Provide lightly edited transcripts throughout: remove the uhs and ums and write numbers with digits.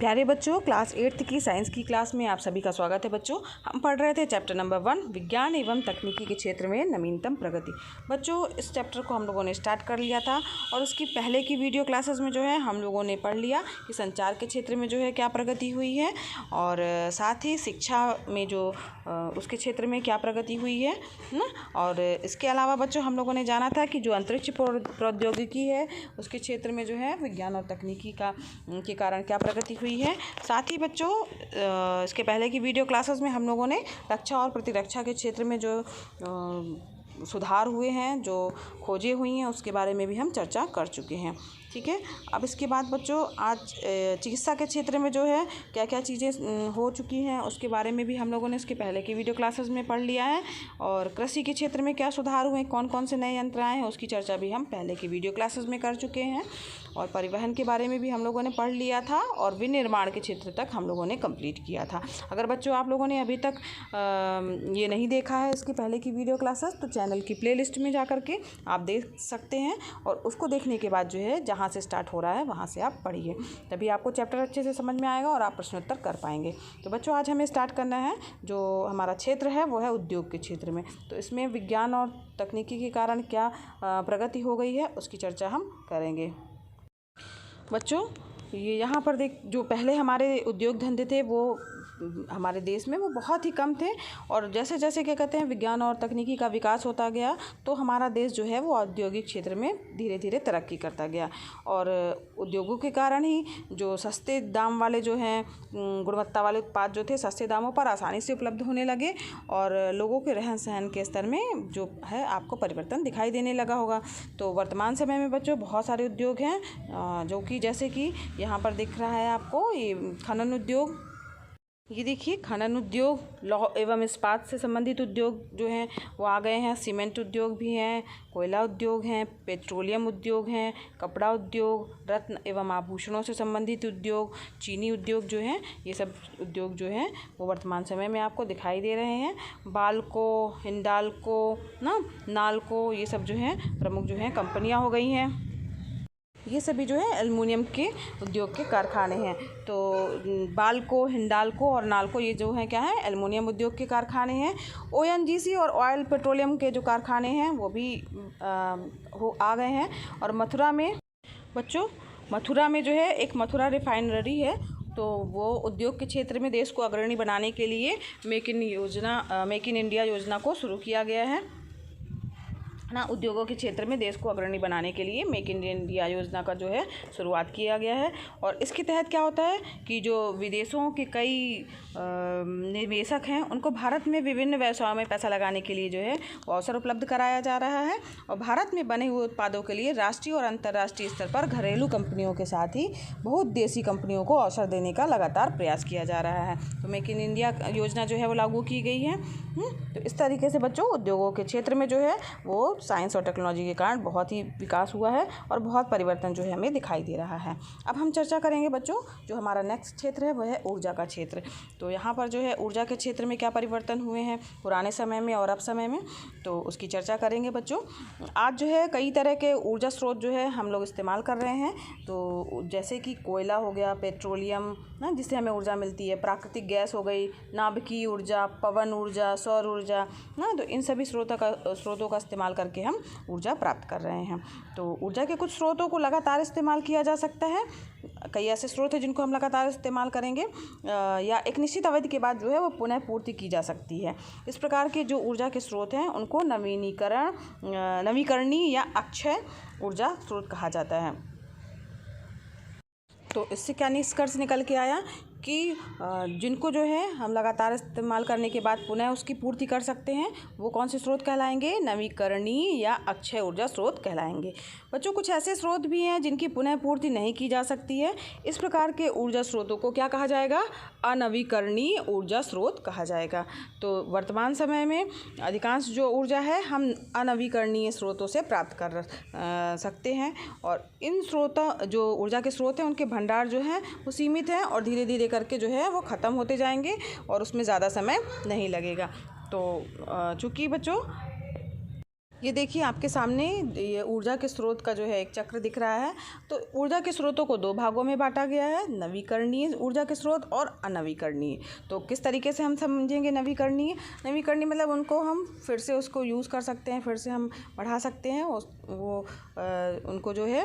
प्यारे बच्चों, class 8th की साइंस की क्लास में आप सभी का स्वागत है। बच्चों, हम पढ़ रहे थे चैप्टर नंबर 1 विज्ञान एवं तकनीकी के क्षेत्र में नवीनतम प्रगति। बच्चों, इस चैप्टर को हम लोगों ने स्टार्ट कर लिया था और उसकी पहले की वीडियो क्लासेस में जो है हम लोगों ने पढ़ लिया कि संचार के क्षेत्र में जो है क्या प्रगति हुई है और साथ ही शिक्षा में जो उसके क्षेत्र में क्या प्रगति हुई है ना। और इसके अलावा बच्चों हम लोगों ने जाना था कि जो अंतरिक्ष प्रौद्योगिकी है उसके क्षेत्र में जो है विज्ञान और तकनीकी के कारण क्या प्रगति हुई है। साथ ही बच्चों इसके पहले की वीडियो क्लासेस में हम लोगों ने रक्षा और प्रतिरक्षा के क्षेत्र में जो सुधार हुए हैं, जो खोजें हुई हैं, उसके बारे में भी हम चर्चा कर चुके हैं। ठीक है, अब इसके बाद बच्चों आज चिकित्सा के क्षेत्र में जो है क्या क्या चीज़ें हो चुकी हैं उसके बारे में भी हम लोगों ने इसके पहले की वीडियो क्लासेस में पढ़ लिया है। और कृषि के क्षेत्र में क्या सुधार हुए, कौन कौन से नए यंत्र आए हैं, उसकी चर्चा भी हम पहले की वीडियो क्लासेस में कर चुके हैं। और परिवहन के बारे में भी हम लोगों ने पढ़ लिया था और विनिर्माण के क्षेत्र तक हम लोगों ने कंप्लीट किया था। अगर बच्चों आप लोगों ने अभी तक ये नहीं देखा है इसकी पहले की वीडियो क्लासेस, तो चैनल की प्लेलिस्ट में जा कर के आप देख सकते हैं और उसको देखने के बाद जो है जहाँ से स्टार्ट हो रहा है वहाँ से आप पढ़िए, तभी आपको चैप्टर अच्छे से समझ में आएगा और आप प्रश्नोत्तर कर पाएंगे। तो बच्चों आज हमें स्टार्ट करना है, जो हमारा क्षेत्र है वो है उद्योग के क्षेत्र में। तो इसमें विज्ञान और तकनीकी के कारण क्या प्रगति हो गई है उसकी चर्चा हम करेंगे। बच्चों ये यहाँ पर जो पहले हमारे उद्योग धंधे थे वो हमारे देश में वो बहुत ही कम थे और जैसे जैसे क्या कहते हैं विज्ञान और तकनीकी का विकास होता गया तो हमारा देश जो है वो औद्योगिक क्षेत्र में धीरे धीरे तरक्की करता गया। और उद्योगों के कारण ही जो सस्ते दाम वाले जो हैं गुणवत्ता वाले उत्पाद जो थे सस्ते दामों पर आसानी से उपलब्ध होने लगे और लोगों के रहन सहन के स्तर में जो है आपको परिवर्तन दिखाई देने लगा होगा। तो वर्तमान समय में बच्चों बहुत सारे उद्योग हैं जो कि जैसे कि यहाँ पर दिख रहा है आपको ये खनन उद्योग, ये देखिए खनन उद्योग, लौह एवं इस्पात से संबंधित उद्योग जो हैं वो आ गए हैं। सीमेंट उद्योग भी हैं, कोयला उद्योग हैं, पेट्रोलियम उद्योग हैं, कपड़ा उद्योग, रत्न एवं आभूषणों से संबंधित उद्योग, चीनी उद्योग जो हैं, ये सब उद्योग जो हैं वो वर्तमान समय में आपको दिखाई दे रहे हैं। बाल्को, हिंडाल्को ना, नाल्को, ये सब जो हैं प्रमुख जो हैं कंपनियाँ हो गई हैं। ये सभी जो है एल्युमिनियम के उद्योग के कारखाने हैं। तो बाल्को, हिंडाल्को और नाल्को ये जो हैं क्या है एल्युमिनियम उद्योग के कारखाने हैं। ओएनजीसी और ऑयल पेट्रोलियम के जो कारखाने हैं वो भी आ गए हैं। और मथुरा में बच्चों, मथुरा में जो है एक मथुरा रिफाइनरी है, तो वो उद्योग के क्षेत्र में देश को अग्रणी बनाने के लिए मेक इन इंडिया योजना को शुरू किया गया है ना। उद्योगों के क्षेत्र में देश को अग्रणी बनाने के लिए मेक इन इंडिया योजना का जो है शुरुआत किया गया है। और इसके तहत क्या होता है कि जो विदेशों के कई निवेशक हैं उनको भारत में विभिन्न व्यवसायों में पैसा लगाने के लिए जो है वो अवसर उपलब्ध कराया जा रहा है। और भारत में बने हुए उत्पादों के लिए राष्ट्रीय और अंतर्राष्ट्रीय स्तर पर घरेलू कंपनियों के साथ ही बहुत देसी कंपनियों को अवसर देने का लगातार प्रयास किया जा रहा है। तो मेक इन इंडिया योजना जो है वो लागू की गई है। तो इस तरीके से बच्चों उद्योगों के क्षेत्र में जो है वो साइंस और टेक्नोलॉजी के कारण बहुत ही विकास हुआ है और बहुत परिवर्तन जो है हमें दिखाई दे रहा है। अब हम चर्चा करेंगे बच्चों, जो हमारा नेक्स्ट क्षेत्र है वह है ऊर्जा का क्षेत्र। तो यहाँ पर जो है ऊर्जा के क्षेत्र में क्या परिवर्तन हुए हैं पुराने समय में और अब समय में, तो उसकी चर्चा करेंगे बच्चों। आज जो है कई तरह के ऊर्जा स्रोत जो है हम लोग इस्तेमाल कर रहे हैं। तो जैसे कि कोयला हो गया, पेट्रोलियम ना जिससे हमें ऊर्जा मिलती है, प्राकृतिक गैस हो गई, नाभिकीय ऊर्जा, पवन ऊर्जा, सौर ऊर्जा ना, तो इन सभी स्रोतों का इस्तेमाल करके हम ऊर्जा प्राप्त कर रहे हैं। तो ऊर्जा के कुछ स्रोतों को लगातार इस्तेमाल किया जा सकता है। कई ऐसे स्रोत हैं जिनको हम लगातार इस्तेमाल करेंगे या एक निश्चित अवधि के बाद जो है वो पुनः पूर्ति की जा सकती है। इस प्रकार के जो ऊर्जा के स्रोत हैं उनको नवीकरणीय या अक्षय ऊर्जा स्रोत कहा जाता है। तो इससे क्या निष्कर्ष निकल के आया कि जिनको जो है हम लगातार इस्तेमाल करने के बाद पुनः उसकी पूर्ति कर सकते हैं वो कौन से स्रोत कहलाएंगे, नवीकरणीय या अक्षय ऊर्जा स्रोत कहलाएंगे। बच्चों कुछ ऐसे स्रोत भी हैं जिनकी पुनः पूर्ति नहीं की जा सकती है। इस प्रकार के ऊर्जा स्रोतों को क्या कहा जाएगा, अनवीकरणीय ऊर्जा स्रोत कहा जाएगा। तो वर्तमान समय में अधिकांश जो ऊर्जा है हम अनवीकरणीय स्रोतों से प्राप्त कर सकते हैं और इन स्रोतों जो ऊर्जा के स्रोत हैं उनके भंडार जो हैं वो सीमित हैं और धीरे धीरे करके जो है वो ख़त्म होते जाएंगे और उसमें ज़्यादा समय नहीं लगेगा। तो चूँकि बच्चों ये देखिए आपके सामने ये ऊर्जा के स्रोत का जो है एक चक्र दिख रहा है। तो ऊर्जा के स्रोतों को दो भागों में बांटा गया है, नवीकरणीय ऊर्जा के स्रोत और अनवीकरणीय। तो किस तरीके से हम समझेंगे नवीकरणीय? नवीकरणीय मतलब उनको हम फिर से उसको यूज़ कर सकते हैं, फिर से हम बढ़ा सकते हैं, उनको जो है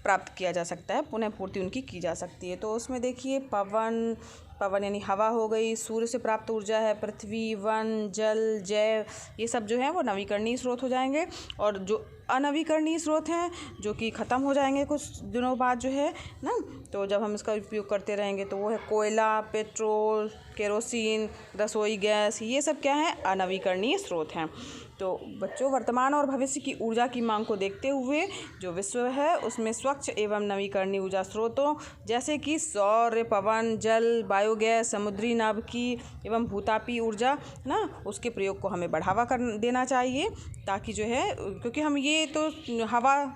प्राप्त किया जा सकता है, पुनः पूर्ति उनकी की जा सकती है। तो उसमें देखिए पवन यानी हवा हो गई, सूर्य से प्राप्त ऊर्जा है, पृथ्वी, वन, जल, जैव, ये सब जो है वो नवीकरणीय स्रोत हो जाएंगे। और जो अनवीकरणीय स्रोत हैं जो कि ख़त्म हो जाएंगे कुछ दिनों बाद जो है ना, तो जब हम इसका उपयोग करते रहेंगे, तो वो है कोयला, पेट्रोल, केरोसिन, रसोई गैस, ये सब क्या है? अनवीकरणीय स्रोत हैं। तो बच्चों, वर्तमान और भविष्य की ऊर्जा की मांग को देखते हुए जो विश्व है उसमें स्वच्छ एवं नवीकरणीय ऊर्जा स्रोतों जैसे कि सौर, पवन, जल, बायोगैस, समुद्री नाभिकीय एवं भूतापीय ऊर्जा ना, उसके प्रयोग को हमें बढ़ावा कर देना चाहिए, ताकि जो है, क्योंकि हम ये तो हवा,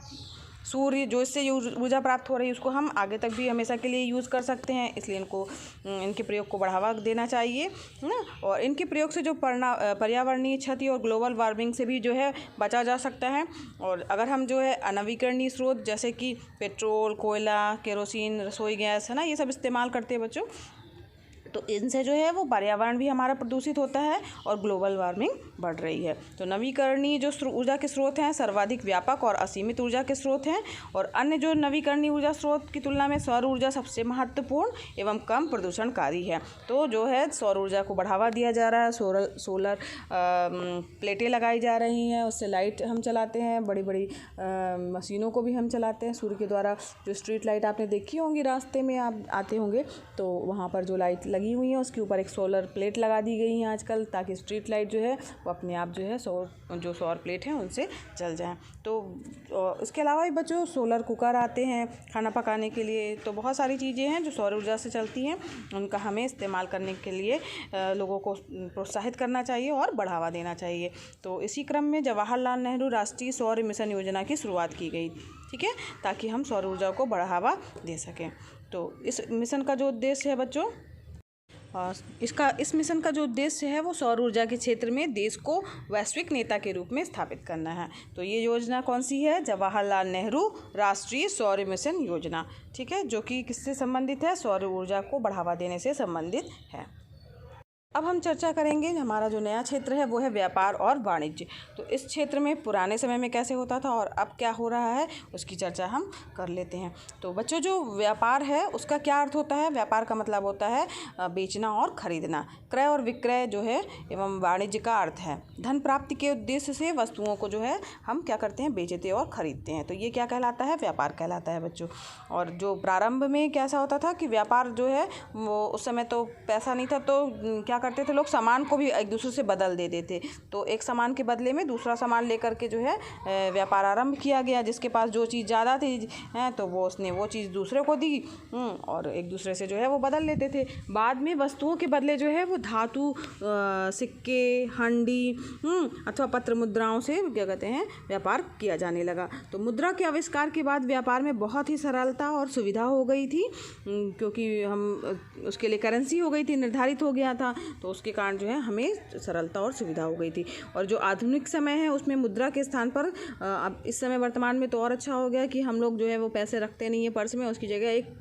सूर्य जो इससे ऊर्जा प्राप्त हो रही है उसको हम आगे तक भी हमेशा के लिए यूज़ कर सकते हैं, इसलिए इनके प्रयोग को बढ़ावा देना चाहिए ना। और इनके प्रयोग से जो पर्यावरणीय क्षति और ग्लोबल वार्मिंग से भी जो है बचा जा सकता है। और अगर हम जो है अनवीकरणीय स्रोत जैसे कि पेट्रोल, कोयला, केरोसिन, रसोई गैस है ना, ये सब इस्तेमाल करते हैं बच्चों, तो इनसे जो है वो पर्यावरण भी हमारा प्रदूषित होता है और ग्लोबल वार्मिंग बढ़ रही है। तो नवीकरणीय जो ऊर्जा के स्रोत हैं सर्वाधिक व्यापक और असीमित ऊर्जा के स्रोत हैं, और अन्य जो नवीकरणीय ऊर्जा स्रोत की तुलना में सौर ऊर्जा सबसे महत्वपूर्ण एवं कम प्रदूषणकारी है। तो जो है सौर ऊर्जा को बढ़ावा दिया जा रहा है, सोलर प्लेटें लगाई जा रही हैं, उससे लाइट हम चलाते हैं, बड़ी बड़ी मशीनों को भी हम चलाते हैं सूर्य के द्वारा। जो स्ट्रीट लाइट आपने देखी होंगी, रास्ते में आप आते होंगे तो वहाँ पर जो लाइट लगी हुई है उसके ऊपर एक सोलर प्लेट लगा दी गई है आजकल, ताकि स्ट्रीट लाइट जो है वो अपने आप जो है सौर प्लेट हैं उनसे जल जाएं। तो इसके अलावा भी बच्चों सोलर कुकर आते हैं खाना पकाने के लिए। तो बहुत सारी चीज़ें हैं जो सौर ऊर्जा से चलती हैं, उनका हमें इस्तेमाल करने के लिए लोगों को प्रोत्साहित करना चाहिए और बढ़ावा देना चाहिए। तो इसी क्रम में जवाहरलाल नेहरू राष्ट्रीय सौर मिशन योजना की शुरुआत की गई, ठीक है, ताकि हम सौर ऊर्जा को बढ़ावा दे सकें। तो इस मिशन का जो उद्देश्य है बच्चों, इस मिशन का जो उद्देश्य है वो सौर ऊर्जा के क्षेत्र में देश को वैश्विक नेता के रूप में स्थापित करना है। तो ये योजना कौन सी है? जवाहरलाल नेहरू राष्ट्रीय सौर मिशन योजना, ठीक है, जो कि किससे संबंधित है? सौर ऊर्जा को बढ़ावा देने से संबंधित है। अब हम चर्चा करेंगे, हमारा जो नया क्षेत्र है वो है व्यापार और वाणिज्य। तो इस क्षेत्र में पुराने समय में कैसे होता था और अब क्या हो रहा है उसकी चर्चा हम कर लेते हैं। तो बच्चों, जो व्यापार है उसका क्या अर्थ होता है? व्यापार का मतलब होता है बेचना और खरीदना, क्रय और विक्रय जो है, एवं वाणिज्य का अर्थ है धन प्राप्ति के उद्देश्य से वस्तुओं को जो है हम क्या करते हैं? बेचते और खरीदते हैं। तो ये क्या कहलाता है? व्यापार कहलाता है बच्चों। और जो प्रारंभ में कैसा होता था कि व्यापार जो है वो, उस समय तो पैसा नहीं था, तो क्या करते थे लोग? सामान को भी एक दूसरे से बदल देते थे। तो एक सामान के बदले में दूसरा सामान लेकर के जो है व्यापार आरंभ किया गया। जिसके पास जो चीज़ ज़्यादा थी तो उसने वो चीज़ दूसरे को दी, और एक दूसरे से जो है वो बदल लेते थे। बाद में वस्तुओं के बदले जो है वो धातु, सिक्के, हंडी अथवा पत्र मुद्राओं से क्या कहते हैं व्यापार किया जाने लगा। तो मुद्रा के आविष्कार के बाद व्यापार में बहुत ही सरलता और सुविधा हो गई थी, क्योंकि हम उसके लिए करेंसी हो गई थी, निर्धारित हो गया था, तो उसके कारण जो है हमें सरलता और सुविधा हो गई थी। और जो आधुनिक समय है उसमें मुद्रा के स्थान पर अब इस समय वर्तमान में तो और अच्छा हो गया कि हम लोग जो है वो पैसे रखते नहीं है पर्स में, उसकी जगह एक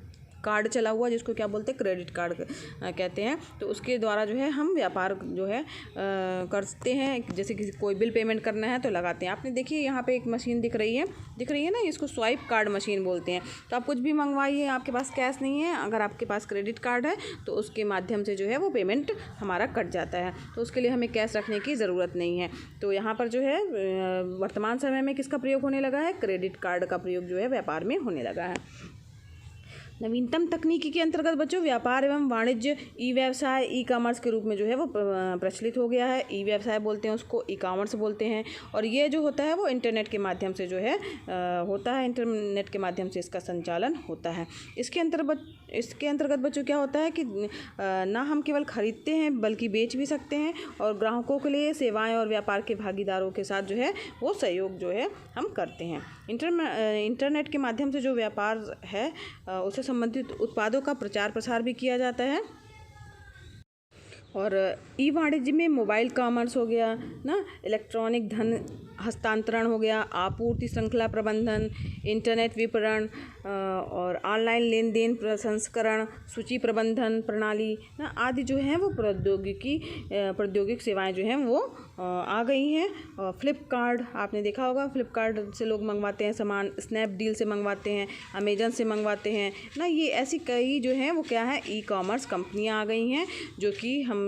कार्ड चला हुआ जिसको क्या बोलते हैं? क्रेडिट कार्ड कहते हैं। तो उसके द्वारा जो है हम व्यापार जो है करते हैं। जैसे किसी कोई बिल पेमेंट करना है तो लगाते हैं। आपने देखिए यहाँ पे एक मशीन दिख रही है ना, इसको स्वाइप कार्ड मशीन बोलते हैं। तो आप कुछ भी मंगवाइए, आपके पास कैश नहीं है, अगर आपके पास क्रेडिट कार्ड है तो उसके माध्यम से जो है वो पेमेंट हमारा कट जाता है। तो उसके लिए हमें कैश रखने की ज़रूरत नहीं है। तो यहाँ पर जो है वर्तमान समय में किसका प्रयोग होने लगा है? क्रेडिट कार्ड का प्रयोग जो है व्यापार में होने लगा है। नवीनतम तकनीकी के अंतर्गत बच्चों व्यापार एवं वाणिज्य ई व्यवसाय, ई कॉमर्स के रूप में जो है वो प्रचलित हो गया है। ई व्यवसाय बोलते हैं उसको, ई कॉमर्स बोलते हैं। और ये जो होता है वो इंटरनेट के माध्यम से जो है होता है, इंटरनेट के माध्यम से इसका संचालन होता है। इसके अंतर्गत बच्चों क्या होता है कि ना हम केवल खरीदते हैं बल्कि बेच भी सकते हैं, और ग्राहकों के लिए सेवाएँ और व्यापार के भागीदारों के साथ जो है वो सहयोग जो है हम करते हैं। इंटरनेट के माध्यम से जो व्यापार है उससे संबंधित उत्पादों का प्रचार प्रसार भी किया जाता है। और ई वाणिज्य में मोबाइल कॉमर्स हो गया ना, इलेक्ट्रॉनिक धन हस्तांतरण हो गया, आपूर्ति श्रृंखला प्रबंधन, इंटरनेट विपणन और ऑनलाइन लेन देन प्रसंस्करण, सूची प्रबंधन प्रणाली ना आदि जो हैं वो प्रौद्योगिक सेवाएं जो हैं वो आ गई हैं। फ्लिपकार्ट आपने देखा होगा, फ्लिपकार्ट से लोग मंगवाते हैं सामान, स्नैपडील से मंगवाते हैं, अमेजन से मंगवाते हैं ना। ये ऐसी कई जो हैं वो क्या है, ई कॉमर्स कंपनियां आ गई हैं जो कि हम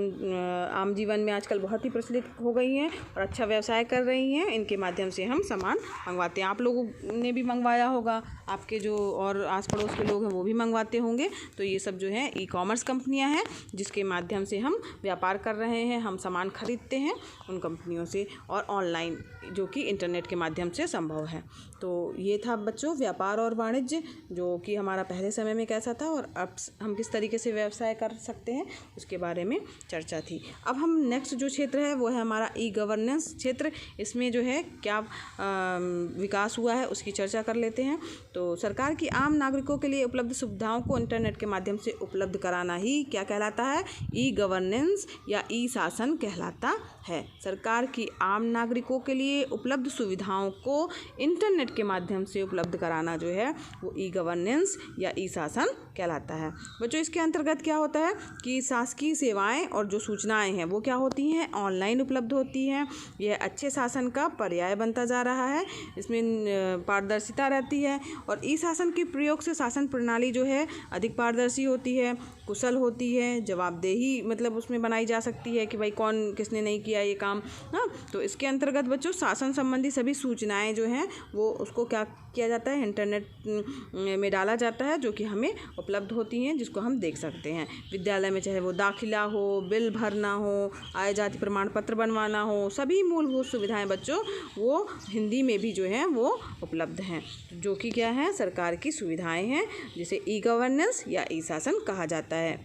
आम जीवन में आजकल बहुत ही प्रचलित हो गई हैं और अच्छा व्यवसाय कर रही हैं। इनके माध्यम से हम सामान मंगवाते हैं। आप लोगों ने भी मंगवाया होगा, आपके जो और आस पड़ोस के लोग हैं वो भी मंगवाते होंगे। तो ये सब जो है ई कॉमर्स कंपनियां हैं जिसके माध्यम से हम व्यापार कर रहे हैं, हम सामान खरीदते हैं उन कंपनियों से, और ऑनलाइन जो कि इंटरनेट के माध्यम से संभव है। तो ये था बच्चों व्यापार और वाणिज्य, जो कि हमारा पहले समय में कैसा था और अब हम किस तरीके से व्यवसाय कर सकते हैं उसके बारे में चर्चा थी। अब हम नेक्स्ट जो क्षेत्र है वो है हमारा ई गवर्नेंस क्षेत्र। इसमें जो है क्या विकास हुआ है उसकी चर्चा कर लेते हैं। तो सरकार की आम नागरिकों के लिए उपलब्ध सुविधाओं को इंटरनेट के माध्यम से उपलब्ध कराना ही क्या कहलाता है, ई गवर्नेंस या ई शासन कहलाता है। सरकार की आम नागरिकों के लिए उपलब्ध सुविधाओं को इंटरनेट के माध्यम से उपलब्ध कराना जो है वो ई गवर्नेंस या ई शासन कहलाता है। बच्चों इसके अंतर्गत क्या होता है कि शासकीय सेवाएं और जो सूचनाएं हैं वो क्या होती हैं, ऑनलाइन उपलब्ध होती हैं। यह अच्छे शासन का पर्याय बनता जा रहा है। इसमें पारदर्शिता रहती है और ई शासन के प्रयोग से शासन प्रणाली जो है अधिक पारदर्शी होती है, कुशल होती है, जवाबदेही मतलब उसमें बनाई जा सकती है कि भाई कौन किसने नहीं किया ये काम ना। तो इसके अंतर्गत बच्चों शासन संबंधी सभी सूचनाएं जो हैं वो उसको क्या किया जाता है, इंटरनेट में डाला जाता है, जो कि हमें उपलब्ध होती हैं, जिसको हम देख सकते हैं। विद्यालय में चाहे वो दाखिला हो, बिल भरना हो, आय जाति प्रमाण पत्र बनवाना हो, सभी मूलभूत सुविधाएं बच्चों वो हिंदी में भी जो हैं वो उपलब्ध हैं, जो कि क्या है सरकार की सुविधाएं हैं, जिसे ई गवर्नेंस या ई शासन कहा जाता है।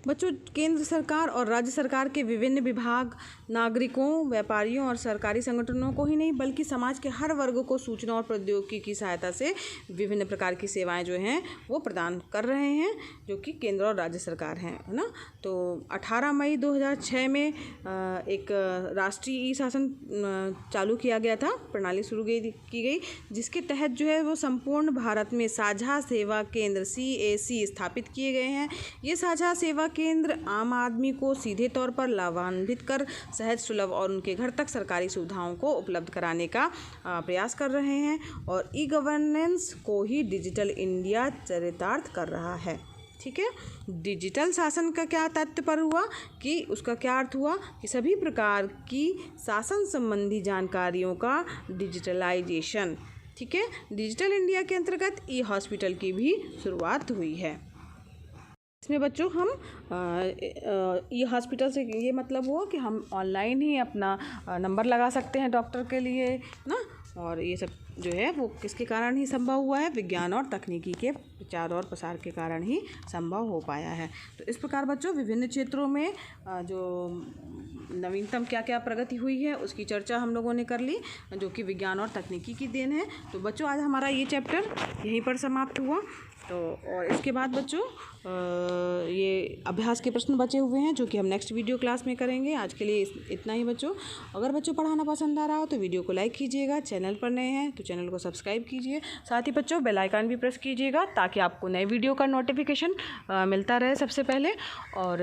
बच्चों केंद्र सरकार और राज्य सरकार के विभिन्न विभाग नागरिकों, व्यापारियों और सरकारी संगठनों को ही नहीं बल्कि समाज के हर वर्ग को सूचना और प्रौद्योगिकी की सहायता से विभिन्न प्रकार की सेवाएं जो हैं वो प्रदान कर रहे हैं, जो कि केंद्र और राज्य सरकार हैं, है ना। तो 18 मई 2006 में एक राष्ट्रीय ई शासन चालू किया गया था, प्रणाली शुरू की गई, जिसके तहत जो है वो संपूर्ण भारत में साझा सेवा केंद्र CAC स्थापित किए गए हैं। ये साझा सेवा केंद्र आम आदमी को सीधे तौर पर लाभान्वित कर सहज, सुलभ और उनके घर तक सरकारी सुविधाओं को उपलब्ध कराने का प्रयास कर रहे हैं और ई गवर्नेंस को ही डिजिटल इंडिया चरितार्थ कर रहा है। ठीक है, डिजिटल शासन का क्या तात्पर्य हुआ कि उसका क्या अर्थ हुआ कि सभी प्रकार की शासन संबंधी जानकारियों का डिजिटलाइजेशन। ठीक है, डिजिटल इंडिया के अंतर्गत ई हॉस्पिटल की भी शुरुआत हुई है। इसमें बच्चों हम ई हॉस्पिटल से ये मतलब हुआ कि हम ऑनलाइन ही अपना नंबर लगा सकते हैं डॉक्टर के लिए ना, और ये सब जो है वो किसके कारण ही संभव हुआ है, विज्ञान और तकनीकी के प्रचार और प्रसार के कारण ही संभव हो पाया है। तो इस प्रकार बच्चों विभिन्न क्षेत्रों में जो नवीनतम क्या क्या प्रगति हुई है उसकी चर्चा हम लोगों ने कर ली, जो कि विज्ञान और तकनीकी की देन है। तो बच्चों आज हमारा ये चैप्टर यहीं पर समाप्त हुआ। तो और इसके बाद बच्चों ये अभ्यास के प्रश्न बचे हुए हैं, जो कि हम नेक्स्ट वीडियो क्लास में करेंगे। आज के लिए इतना ही बच्चों। अगर बच्चों पढ़ाना पसंद आ रहा हो तो वीडियो को लाइक कीजिएगा, चैनल पर नए हैं तो चैनल को सब्सक्राइब कीजिए, साथ ही बच्चों बेल आइकन भी प्रेस कीजिएगा ताकि आपको नए वीडियो का नोटिफिकेशन मिलता रहे सबसे पहले। और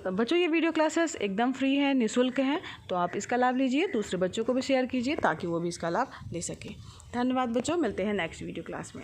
बच्चों ये वीडियो क्लासेस एकदम फ्री है, निःशुल्क हैं, तो आप इसका लाभ लीजिए, दूसरे बच्चों को भी शेयर कीजिए ताकि वो भी इसका लाभ ले सकें। धन्यवाद बच्चों, मिलते हैं नेक्स्ट वीडियो क्लास में।